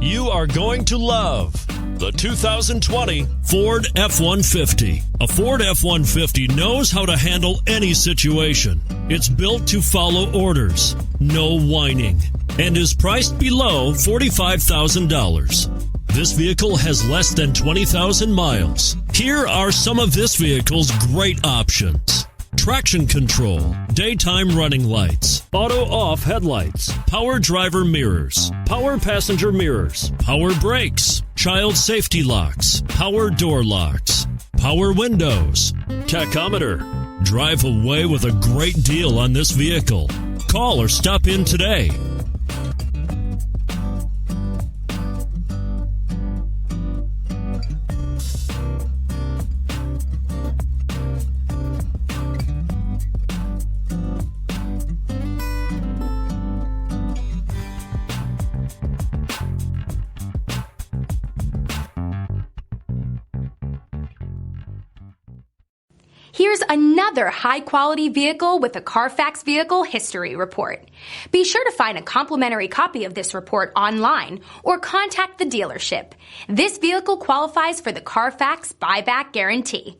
You are going to love the 2020 Ford F-150. A Ford F-150 knows how to handle any situation. It's built to follow orders, no whining, and is priced below $45,000. This vehicle has less than 20,000 miles. Here are some of this vehicle's great options: traction control, daytime running lights, auto-off headlights, power driver mirrors, power passenger mirrors, power brakes, child safety locks, power door locks, power windows, tachometer. Drive away with a great deal on this vehicle. Call or stop in today. Here's another high-quality vehicle with a Carfax Vehicle History Report. Be sure to find a complimentary copy of this report online or contact the dealership. This vehicle qualifies for the Carfax Buyback Guarantee.